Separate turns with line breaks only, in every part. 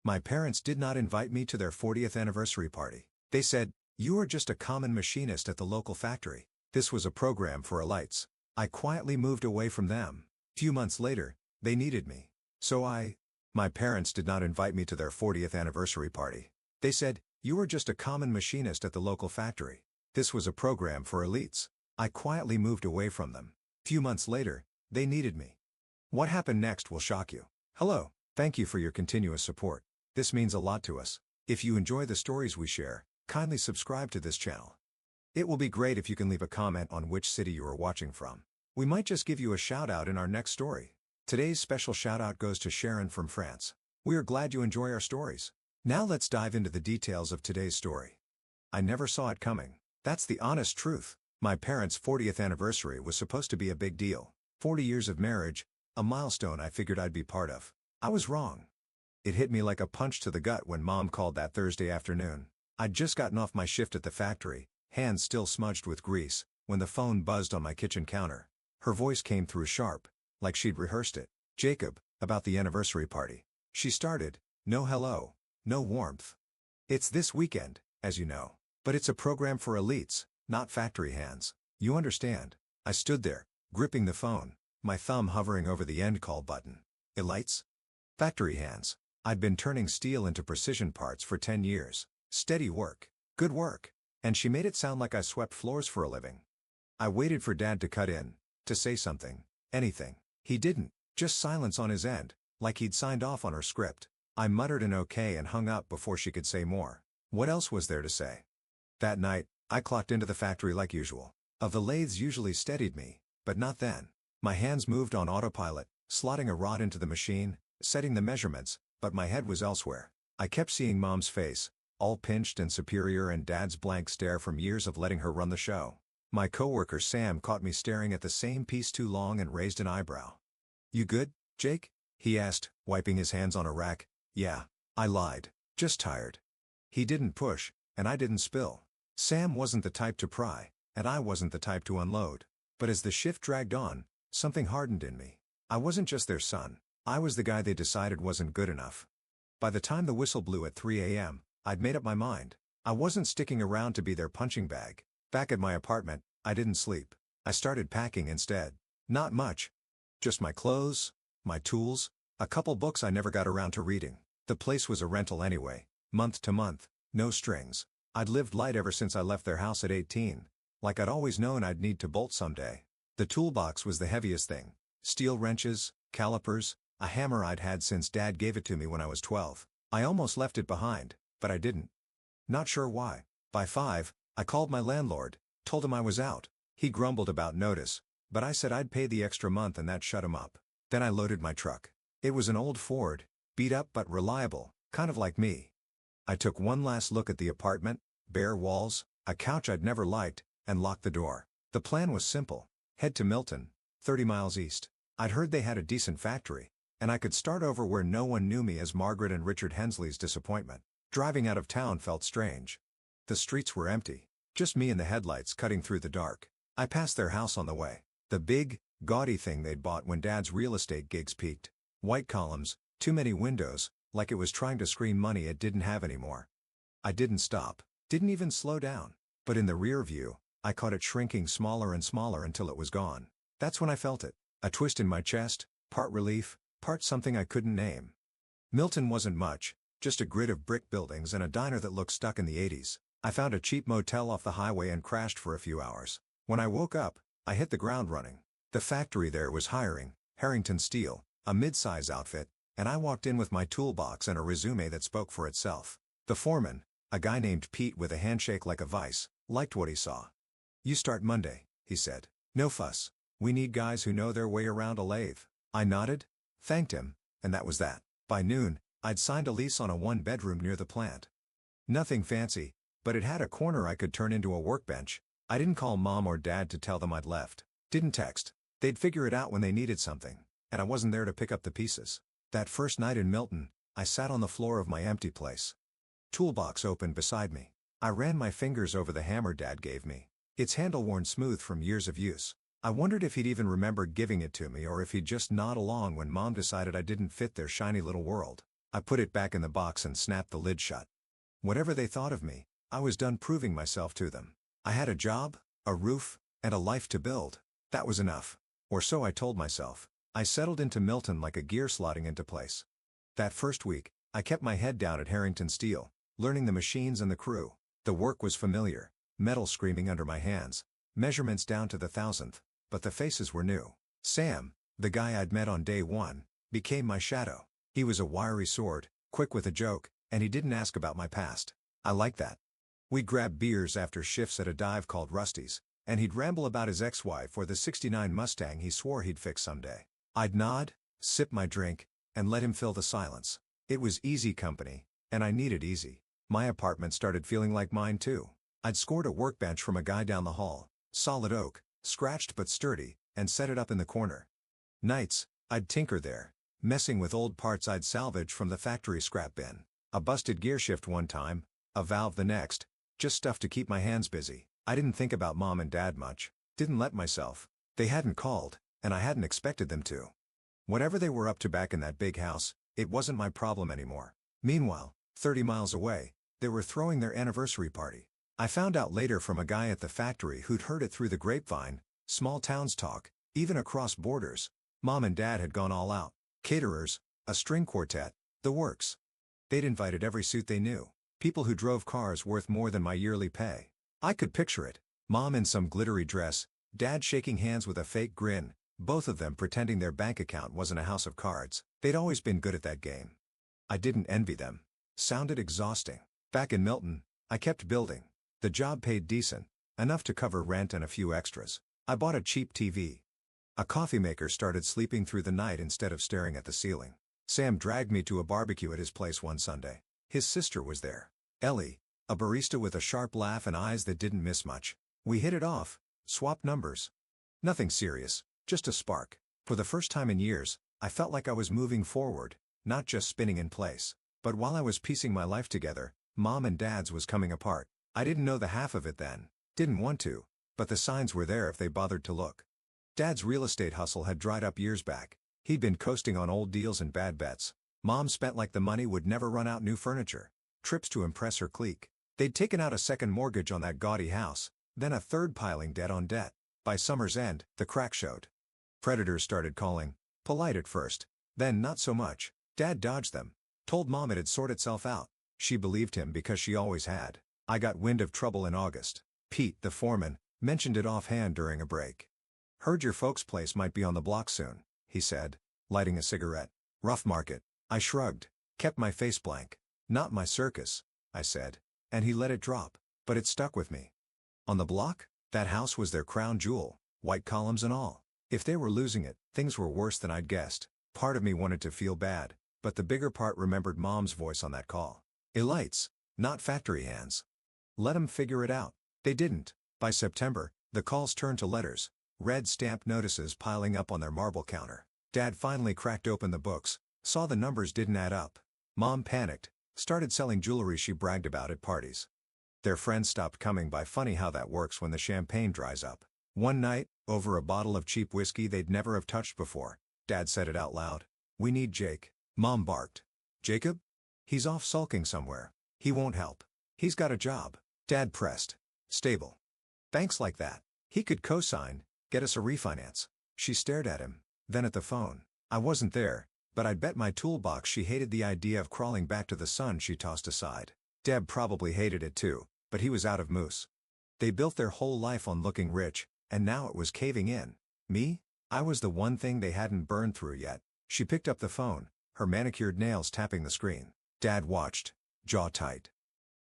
My parents did not invite me to their 40th anniversary party. They said, "You are just a common machinist at the local factory." This was a program for elites. I quietly moved away from them. Few months later, they needed me. My parents did not invite me to their 40th anniversary party. They said, "You are just a common machinist at the local factory." This was a program for elites. I quietly moved away from them. Few months later, they needed me. What happened next will shock you. Hello, thank you for your continuous support. This means a lot to us. If you enjoy the stories we share, kindly subscribe to this channel. It will be great if you can leave a comment on which city you are watching from. We might just give you a shout out in our next story. Today's special shout out goes to Sharon from France. We are glad you enjoy our stories. Now let's dive into the details of today's story. I never saw it coming. That's the honest truth. My parents' 40th anniversary was supposed to be a big deal. 40 years of marriage, a milestone I figured I'd be part of. I was wrong. It hit me like a punch to the gut when Mom called that Thursday afternoon. I'd just gotten off my shift at the factory, hands still smudged with grease, when the phone buzzed on my kitchen counter. Her voice came through sharp, like she'd rehearsed it. "Jacob, about the anniversary party." She started. No hello, no warmth. "It's this weekend, as you know. But it's a program for elites, not factory hands. You understand." I stood there, gripping the phone, my thumb hovering over the end call button. Elites? Factory hands. I'd been turning steel into precision parts for 10 years. Steady work. Good work. And she made it sound like I swept floors for a living. I waited for Dad to cut in, to say something, anything. He didn't, just silence on his end, like he'd signed off on her script. I muttered an okay and hung up before she could say more. What else was there to say? That night, I clocked into the factory like usual. The lathes usually steadied me, but not then. My hands moved on autopilot, slotting a rod into the machine, setting the measurements, but my head was elsewhere. I kept seeing Mom's face, all pinched and superior, and Dad's blank stare from years of letting her run the show. My coworker Sam caught me staring at the same piece too long and raised an eyebrow. "You good, Jake?" he asked, wiping his hands on a rack. "Yeah," I lied. "Just tired." He didn't push, and I didn't spill. Sam wasn't the type to pry, and I wasn't the type to unload. But as the shift dragged on, something hardened in me. I wasn't just their son. I was the guy they decided wasn't good enough. By the time the whistle blew at 3 a.m., I'd made up my mind. I wasn't sticking around to be their punching bag. Back at my apartment, I didn't sleep. I started packing instead. Not much. Just my clothes, my tools, a couple books I never got around to reading. The place was a rental anyway, month to month, no strings. I'd lived light ever since I left their house at 18, like I'd always known I'd need to bolt someday. The toolbox was the heaviest thing. Steel wrenches, calipers, a hammer I'd had since Dad gave it to me when I was 12. I almost left it behind, but I didn't. Not sure why. By 5, I called my landlord, told him I was out. He grumbled about notice, but I said I'd pay the extra month and that shut him up. Then I loaded my truck. It was an old Ford, beat up but reliable, kind of like me. I took one last look at the apartment, bare walls, a couch I'd never liked, and locked the door. The plan was simple. Head to Milton, 30 miles east. I'd heard they had a decent factory, and I could start over where no one knew me as Margaret and Richard Hensley's disappointment. Driving out of town felt strange. The streets were empty, just me and the headlights cutting through the dark. I passed their house on the way. The big, gaudy thing they'd bought when Dad's real estate gigs peaked. White columns, too many windows, like it was trying to screen money it didn't have anymore. I didn't stop, didn't even slow down. But in the rear view, I caught it shrinking smaller and smaller until it was gone. That's when I felt it. A twist in my chest, part relief, part something I couldn't name. Milton wasn't much, just a grid of brick buildings and a diner that looked stuck in the 80s. I found a cheap motel off the highway and crashed for a few hours. When I woke up, I hit the ground running. The factory there was hiring, Harrington Steel, a mid-size outfit, and I walked in with my toolbox and a resume that spoke for itself. The foreman, a guy named Pete with a handshake like a vice, liked what he saw. "You start Monday," he said. "No fuss. We need guys who know their way around a lathe." I nodded, thanked him, and that was that. By noon, I'd signed a lease on a one-bedroom near the plant. Nothing fancy, but it had a corner I could turn into a workbench. I didn't call Mom or Dad to tell them I'd left. Didn't text. They'd figure it out when they needed something, and I wasn't there to pick up the pieces. That first night in Milton, I sat on the floor of my empty place. Toolbox opened beside me. I ran my fingers over the hammer Dad gave me. Its handle worn smooth from years of use. I wondered if he'd even remembered giving it to me or if he'd just nod along when Mom decided I didn't fit their shiny little world. I put it back in the box and snapped the lid shut. Whatever they thought of me, I was done proving myself to them. I had a job, a roof, and a life to build. That was enough. Or so I told myself. I settled into Milton like a gear slotting into place. That first week, I kept my head down at Harrington Steel, learning the machines and the crew. The work was familiar, metal screaming under my hands, measurements down to the thousandth, but the faces were new. Sam, the guy I'd met on day one, became my shadow. He was a wiry sword, quick with a joke, and he didn't ask about my past. I liked that. We'd grab beers after shifts at a dive called Rusty's, and he'd ramble about his ex-wife or the '69 Mustang he swore he'd fix someday. I'd nod, sip my drink, and let him fill the silence. It was easy company, and I needed easy. My apartment started feeling like mine too. I'd scored a workbench from a guy down the hall, solid oak, scratched but sturdy, and set it up in the corner. Nights, I'd tinker there, messing with old parts I'd salvaged from the factory scrap bin. A busted gearshift one time, a valve the next, just stuff to keep my hands busy. I didn't think about mom and dad much, didn't let myself. They hadn't called, and I hadn't expected them to. Whatever they were up to back in that big house, it wasn't my problem anymore. Meanwhile, 30 miles away, they were throwing their anniversary party. I found out later from a guy at the factory who'd heard it through the grapevine, small towns talk, even across borders. Mom and dad had gone all out. Caterers, a string quartet, the works. They'd invited every suit they knew. People who drove cars worth more than my yearly pay. I could picture it. Mom in some glittery dress, dad shaking hands with a fake grin, both of them pretending their bank account wasn't a house of cards. They'd always been good at that game. I didn't envy them. Sounded exhausting. Back in Milton, I kept building. The job paid decent, enough to cover rent and a few extras. I bought a cheap TV. A coffee maker started sleeping through the night instead of staring at the ceiling. Sam dragged me to a barbecue at his place one Sunday. His sister was there. Ellie, a barista with a sharp laugh and eyes that didn't miss much. We hit it off, swapped numbers. Nothing serious, just a spark. For the first time in years, I felt like I was moving forward, not just spinning in place. But while I was piecing my life together, mom and dad's was coming apart. I didn't know the half of it then, didn't want to, but the signs were there if they bothered to look. Dad's real estate hustle had dried up years back. He'd been coasting on old deals and bad bets. Mom spent like the money would never run out new furniture. Trips to impress her clique. They'd taken out a second mortgage on that gaudy house, then a third piling debt on debt. By summer's end, the crack showed. Creditors started calling, polite at first, then not so much. Dad dodged them, told mom it'd sort itself out. She believed him because she always had. I got wind of trouble in August. Pete, the foreman, mentioned it offhand during a break. Heard your folks' place might be on the block soon, he said, lighting a cigarette. Rough market. I shrugged, kept my face blank. Not my circus, I said, and he let it drop, but it stuck with me. On the block? That house was their crown jewel, white columns and all. If they were losing it, things were worse than I'd guessed. Part of me wanted to feel bad, but the bigger part remembered mom's voice on that call. Elites, not factory hands. Let 'em figure it out. They didn't. By September, the calls turned to letters, red stamped notices piling up on their marble counter. Dad finally cracked open the books, saw the numbers didn't add up. Mom panicked, started selling jewelry she bragged about at parties. Their friends stopped coming by. Funny how that works when the champagne dries up. One night, over a bottle of cheap whiskey they'd never have touched before, Dad said it out loud. "We need Jake." Mom barked. "Jacob? He's off sulking somewhere. He won't help. He's got a job." Dad pressed. "Stable. Banks like that. He could co-sign, get us a refinance." She stared at him, then at the phone. I wasn't there, but I'd bet my toolbox she hated the idea of crawling back to the sun she tossed aside. Deb probably hated it too, but he was out of moose. They built their whole life on looking rich, and now it was caving in. Me? I was the one thing they hadn't burned through yet. She picked up the phone, her manicured nails tapping the screen. Dad watched, jaw tight.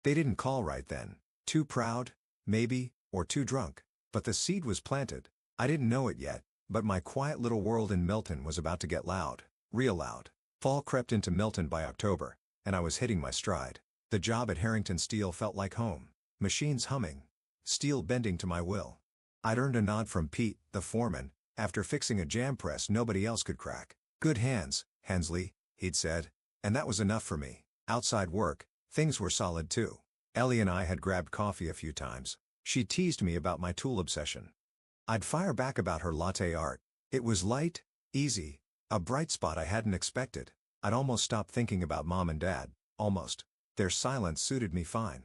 They didn't call right then. Too proud, maybe, or too drunk. But the seed was planted. I didn't know it yet, but my quiet little world in Milton was about to get loud, real loud. Fall crept into Milton by October, and I was hitting my stride. The job at Harrington Steel felt like home. Machines humming, steel bending to my will. I'd earned a nod from Pete, the foreman, after fixing a jam press nobody else could crack. "Good hands, Hensley," he'd said, and that was enough for me. Outside work, things were solid too. Ellie and I had grabbed coffee a few times. She teased me about my tool obsession. I'd fire back about her latte art. It was light, easy, a bright spot I hadn't expected. I'd almost stopped thinking about mom and dad, almost. Their silence suited me fine.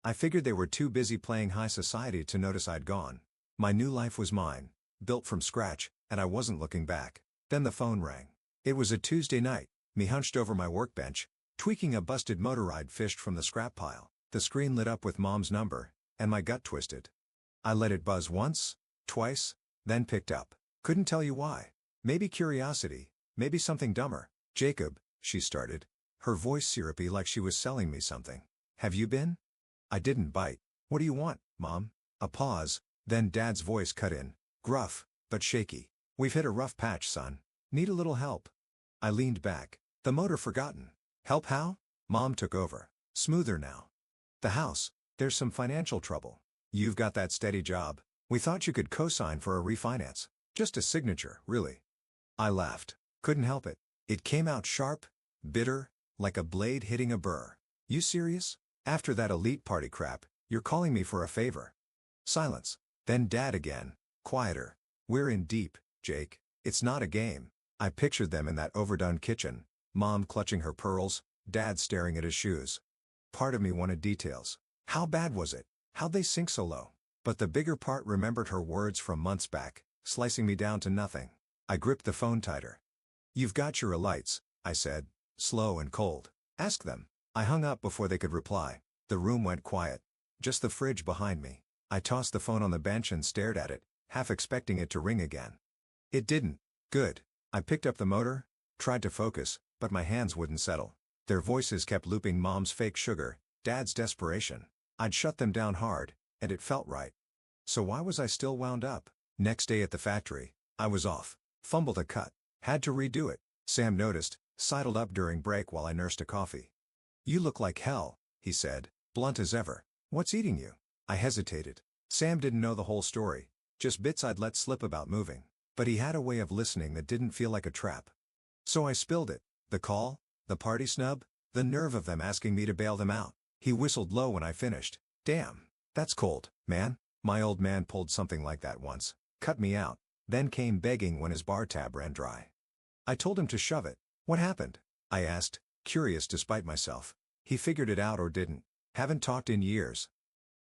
I figured they were too busy playing high society to notice I'd gone. My new life was mine, built from scratch, and I wasn't looking back. Then the phone rang. It was a Tuesday night, me hunched over my workbench, tweaking a busted motor I'd fished from the scrap pile. The screen lit up with mom's number, and my gut twisted. I let it buzz once, twice, then picked up. Couldn't tell you why. Maybe curiosity, maybe something dumber. "Jacob," she started, her voice syrupy like she was selling me something. "Have you been?" I didn't bite. "What do you want, Mom?" A pause, then Dad's voice cut in, gruff, but shaky. "We've hit a rough patch, son. Need a little help." I leaned back. The motor forgotten. "Help how?" Mom took over. "Smoother now." "The house. There's some financial trouble. You've got that steady job. We thought you could co-sign for a refinance. Just a signature, really." I laughed. Couldn't help it. It came out sharp, bitter, like a blade hitting a burr. "You serious? After that elite party crap, you're calling me for a favor?" Silence. Then Dad again, quieter. "We're in deep, Jake. It's not a game." I pictured them in that overdone kitchen, Mom clutching her pearls, Dad staring at his shoes. Part of me wanted details. How bad was it? How'd they sink so low? But the bigger part remembered her words from months back, slicing me down to nothing. I gripped the phone tighter. "You've got your lights," I said, slow and cold. "Ask them." I hung up before they could reply. The room went quiet. Just the fridge behind me. I tossed the phone on the bench and stared at it, half expecting it to ring again. It didn't. Good. I picked up the motor, tried to focus, but my hands wouldn't settle. Their voices kept looping Mom's fake sugar, Dad's desperation. I'd shut them down hard, and it felt right. So why was I still wound up? Next day at the factory, I was off. Fumbled a cut. Had to redo it. Sam noticed, sidled up during break while I nursed a coffee. "You look like hell," he said, blunt as ever. "What's eating you?" I hesitated. Sam didn't know the whole story, just bits I'd let slip about moving. But he had a way of listening that didn't feel like a trap. So I spilled it. The call, the party snub, the nerve of them asking me to bail them out. He whistled low when I finished. "Damn, that's cold, man." My old man pulled something like that once. Cut me out, then came begging when his bar tab ran dry. I told him to shove it. "What happened?" I asked, curious despite myself. He figured it out or didn't. "Haven't talked in years."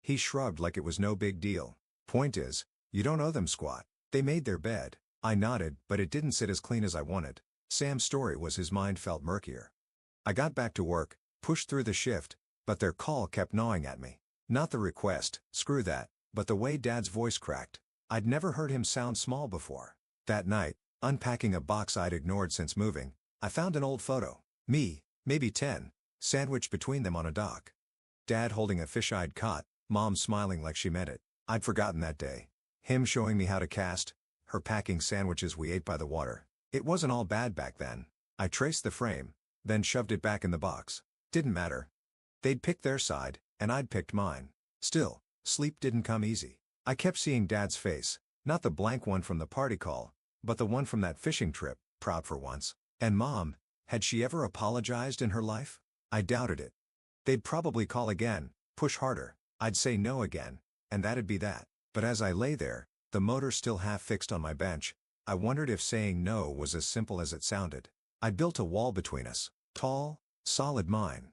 He shrugged like it was no big deal. "Point is, you don't owe them squat. They made their bed." I nodded, but it didn't sit as clean as I wanted. Sam's story was his mind felt murkier. I got back to work, pushed through the shift, but their call kept gnawing at me. Not the request, screw that, but the way Dad's voice cracked. I'd never heard him sound small before. That night, unpacking a box I'd ignored since moving, I found an old photo. Me, maybe 10, sandwiched between them on a dock. Dad holding a fish-eyed cot, Mom smiling like she meant it. I'd forgotten that day. Him showing me how to cast, her packing sandwiches we ate by the water. It wasn't all bad back then. I traced the frame, then shoved it back in the box. Didn't matter. They'd picked their side, and I'd picked mine. Still, sleep didn't come easy. I kept seeing Dad's face, not the blank one from the party call, but the one from that fishing trip, proud for once. And Mom, had she ever apologized in her life? I doubted it. They'd probably call again, push harder. I'd say no again, and that'd be that. But as I lay there, the motor still half fixed on my bench, I wondered if saying no was as simple as it sounded. I'd built a wall between us, tall, solid mine.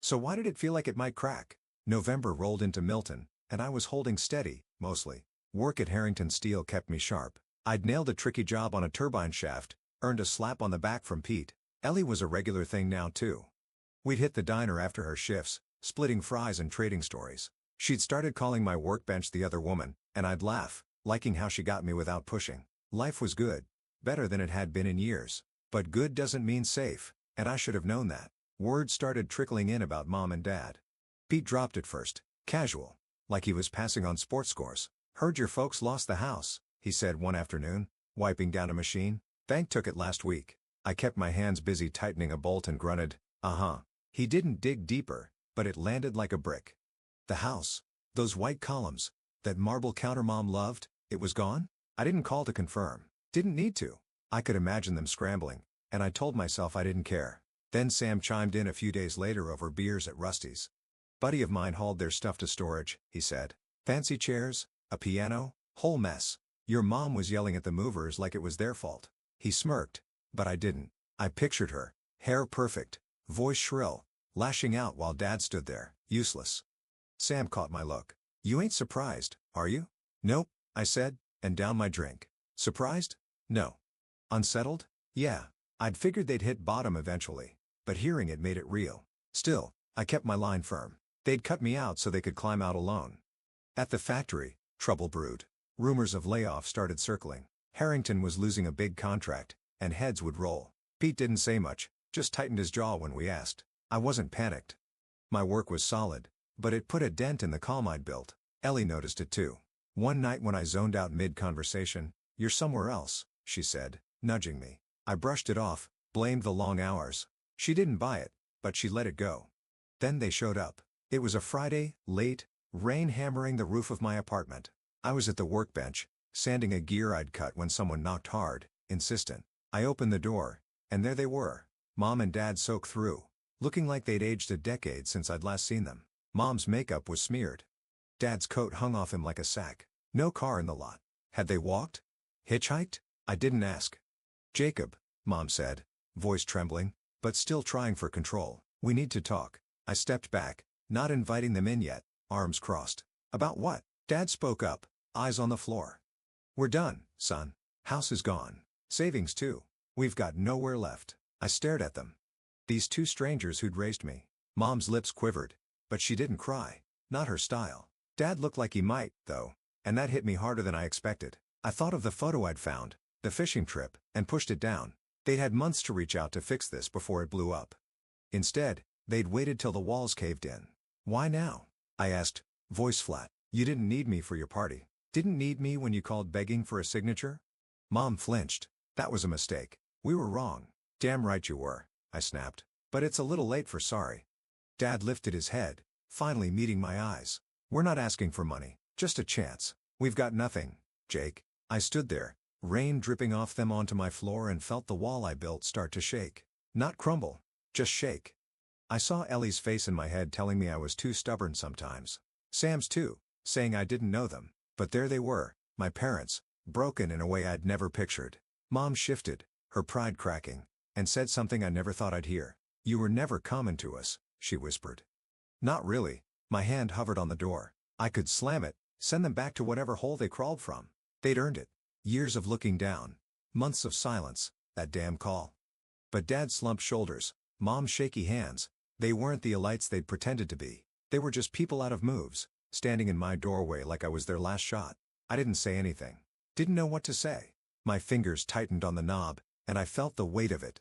So why did it feel like it might crack? November rolled into Milton, and I was holding steady, mostly. Work at Harrington Steel kept me sharp. I'd nailed a tricky job on a turbine shaft, earned a slap on the back from Pete. Ellie was a regular thing now too. We'd hit the diner after her shifts, splitting fries and trading stories. She'd started calling my workbench the other woman, and I'd laugh, liking how she got me without pushing. Life was good. Better than it had been in years. But good doesn't mean safe, and I should have known that. Word started trickling in about Mom and Dad. Pete dropped it first, casual, like he was passing on sports scores. "Heard your folks lost the house," he said one afternoon, wiping down a machine. "Bank took it last week." I kept my hands busy tightening a bolt and grunted, "Uh-huh." He didn't dig deeper, but it landed like a brick. The house, those white columns, that marble counter Mom loved, it was gone? I didn't call to confirm. Didn't need to. I could imagine them scrambling, and I told myself I didn't care. Then Sam chimed in a few days later over beers at Rusty's. "Buddy of mine hauled their stuff to storage," he said. "Fancy chairs, a piano, whole mess. Your mom was yelling at the movers like it was their fault." He smirked, but I didn't. I pictured her, Hair perfect, voice shrill, lashing out while Dad stood there, useless. Sam caught my look. "You ain't surprised, are you?" "Nope," I said, and downed my drink. "Surprised? No. Unsettled? Yeah. I'd figured they'd hit bottom eventually, but hearing it made it real. Still, I kept my line firm. They'd cut me out so they could climb out alone. At the factory, trouble brewed. Rumors of layoffs started circling. Harrington was losing a big contract, and heads would roll. Pete didn't say much, just tightened his jaw when we asked. I wasn't panicked. My work was solid, but it put a dent in the calm I'd built. Ellie noticed it too. One night when I zoned out mid-conversation, "You're somewhere else," she said, nudging me. I brushed it off, blamed the long hours. She didn't buy it, but she let it go. Then they showed up. It was a Friday, late, rain hammering the roof of my apartment. I was at the workbench, sanding a gear I'd cut when someone knocked hard, insistent. I opened the door, and there they were, Mom and Dad soaked through, looking like they'd aged a decade since I'd last seen them. Mom's makeup was smeared. Dad's coat hung off him like a sack. No car in the lot. Had they walked? Hitchhiked? I didn't ask. "Jacob," Mom said, voice trembling, but still trying for control, "we need to talk." I stepped back, not inviting them in yet, arms crossed. "About what?" Dad spoke up, eyes on the floor. "We're done, son. House is gone. Savings too. We've got nowhere left." I stared at them. These two strangers who'd raised me. Mom's lips quivered, but she didn't cry. Not her style. Dad looked like he might, though, and that hit me harder than I expected. I thought of the photo I'd found, the fishing trip, and pushed it down. They'd had months to reach out to fix this before it blew up. Instead, they'd waited till the walls caved in. "Why now?" I asked, voice flat. "You didn't need me for your party. Didn't need me when you called begging for a signature?" Mom flinched. "That was a mistake. We were wrong." "Damn right you were," I snapped. "But it's a little late for sorry." Dad lifted his head, finally meeting my eyes. "We're not asking for money, just a chance. We've got nothing, Jake." I stood there, rain dripping off them onto my floor, and felt the wall I built start to shake. Not crumble, just shake. I saw Ellie's face in my head telling me I was too stubborn sometimes. Sam's too, saying I didn't know them. But there they were, my parents, broken in a way I'd never pictured. Mom shifted, her pride cracking, and said something I never thought I'd hear. "You were never common to us," she whispered. "Not really." My hand hovered on the door. I could slam it, send them back to whatever hole they crawled from. They'd earned it. Years of looking down. Months of silence. That damn call. But Dad's slumped shoulders, Mom's shaky hands, they weren't the elites they'd pretended to be. They were just people out of moves, standing in my doorway like I was their last shot. I didn't say anything. Didn't know what to say. My fingers tightened on the knob, and I felt the weight of it.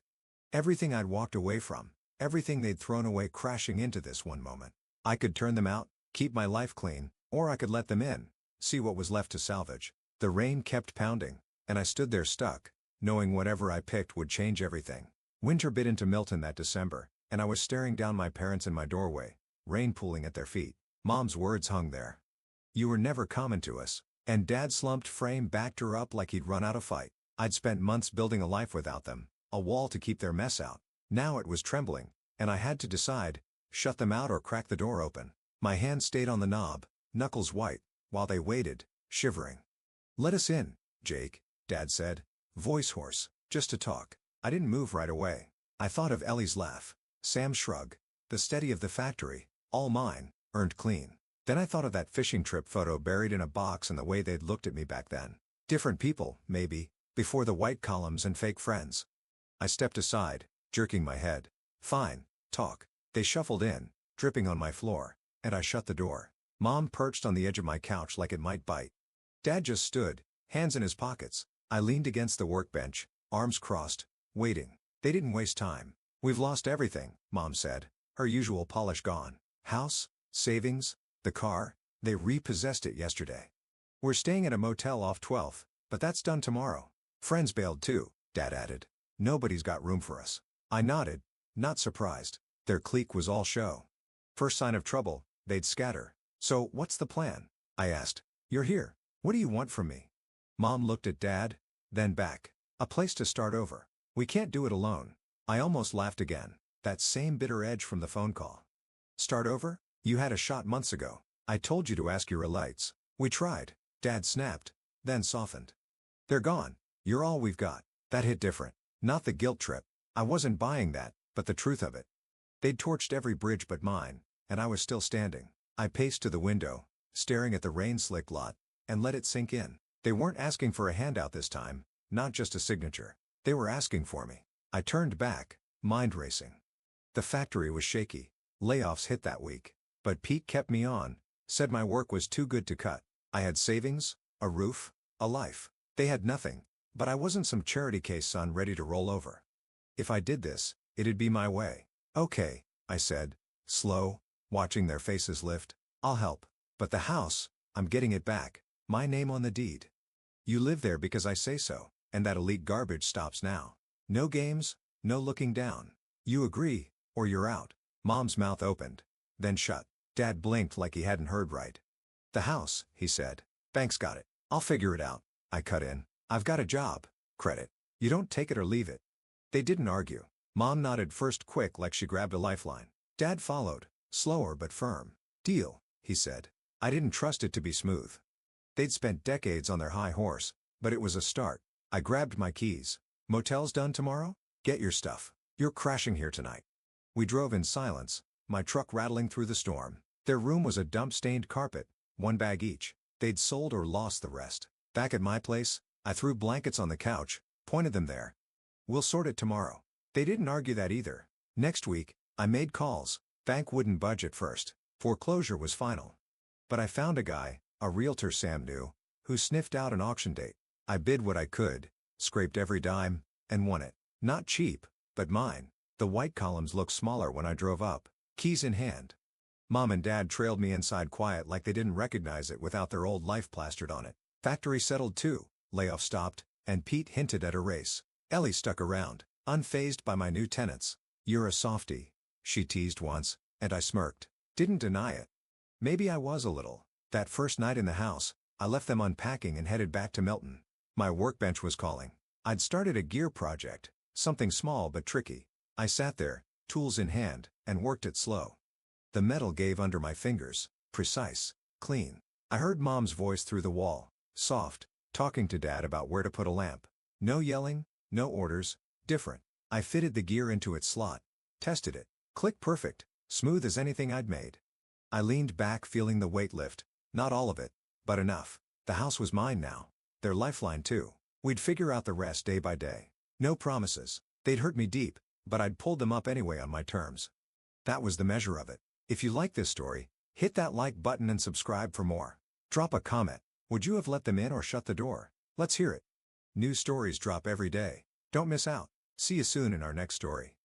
Everything I'd walked away from, everything they'd thrown away crashing into this one moment. I could turn them out, keep my life clean, or I could let them in, see what was left to salvage. The rain kept pounding, and I stood there stuck, knowing whatever I picked would change everything. Winter bit into Milton that December, and I was staring down my parents in my doorway, rain pooling at their feet. Mom's words hung there. "You were never common to us," and Dad's slumped frame backed her up like he'd run out of fight. I'd spent months building a life without them, a wall to keep their mess out. Now it was trembling, and I had to decide, shut them out or crack the door open. My hand stayed on the knob, knuckles white, while they waited, shivering. "Let us in, Jake," Dad said, voice hoarse, "just to talk." I didn't move right away. I thought of Ellie's laugh, Sam's shrug, the steady of the factory, all mine, earned clean. Then I thought of that fishing trip photo buried in a box and the way they'd looked at me back then. Different people, maybe, before the white columns and fake friends. I stepped aside, jerking my head. "Fine, talk." They shuffled in, dripping on my floor, and I shut the door. Mom perched on the edge of my couch like it might bite. Dad just stood, hands in his pockets. I leaned against the workbench, arms crossed, waiting. They didn't waste time. "We've lost everything," Mom said, her usual polish gone. "House, savings, the car, they repossessed it yesterday. We're staying at a motel off 12th, but that's done tomorrow. Friends bailed too," Dad added. "Nobody's got room for us." I nodded, not surprised. Their clique was all show. First sign of trouble, they'd scatter. "So what's the plan?" I asked. "You're here. What do you want from me?" Mom looked at Dad, then back. "A place to start over. We can't do it alone." I almost laughed again, that same bitter edge from the phone call. "Start over? You had a shot months ago. I told you to ask your elites." "We tried," Dad snapped, then softened. "They're gone. You're all we've got." That hit different. Not the guilt trip. I wasn't buying that, But the truth of it. They'd torched every bridge but mine, and I was still standing. I paced to the window, staring at the rain-slicked lot, and let it sink in. They weren't asking for a handout this time, not just a signature. They were asking for me. I turned back, mind racing. The factory was shaky. Layoffs hit that week. But Pete kept me on, said my work was too good to cut. I had savings, a roof, a life. They had nothing, but I wasn't some charity case son ready to roll over. If I did this, it'd be my way. Okay, I said, slow, watching their faces lift. I'll help. But the house, I'm getting it back. My name on the deed. You live there because I say so, and that elite garbage stops now. No games, no looking down. You agree, or you're out. Mom's mouth opened, then shut. Dad blinked like he hadn't heard right. The house, he said. Bank's got it. I'll figure it out. I cut in. I've got a job. Credit. You don't take it or leave it. They didn't argue. Mom nodded first quick like she grabbed a lifeline. Dad followed, slower but firm. Deal, he said. I didn't trust it to be smooth. They'd spent decades on their high horse, but it was a start. I grabbed my keys. Motel's done tomorrow? Get your stuff. You're crashing here tonight. We drove in silence, my truck rattling through the storm. Their room was a dump-stained carpet, one bag each. They'd sold or lost the rest. Back at my place, I threw blankets on the couch, pointed them there. We'll sort it tomorrow. They didn't argue that either. Next week, I made calls. Bank wouldn't budge at first. Foreclosure was final. But I found a guy, a realtor Sam knew, who sniffed out an auction date. I bid what I could, scraped every dime, and won it. Not cheap, but mine. The white columns looked smaller when I drove up, keys in hand. Mom and Dad trailed me inside quiet like they didn't recognize it without their old life plastered on it. Factory settled too, layoff stopped, and Pete hinted at a race. Ellie stuck around, unfazed by my new tenants. You're a softie, she teased once, and I smirked. Didn't deny it. Maybe I was a little. That first night in the house, I left them unpacking and headed back to Milton. My workbench was calling. I'd started a gear project, something small but tricky. I sat there, tools in hand, and worked it slow. The metal gave under my fingers, precise, clean. I heard Mom's voice through the wall, soft, talking to Dad about where to put a lamp. No yelling, no orders, different. I fitted the gear into its slot, tested it. Click perfect, smooth as anything I'd made. I leaned back feeling the weight lift, not all of it, but enough. The house was mine now. Their lifeline too. We'd figure out the rest day by day. No promises. They'd hurt me deep, but I'd pulled them up anyway on my terms. That was the measure of it. If you like this story, hit that like button and subscribe for more. Drop a comment. Would you have let them in or shut the door? Let's hear it. New stories drop every day. Don't miss out. See you soon in our next story.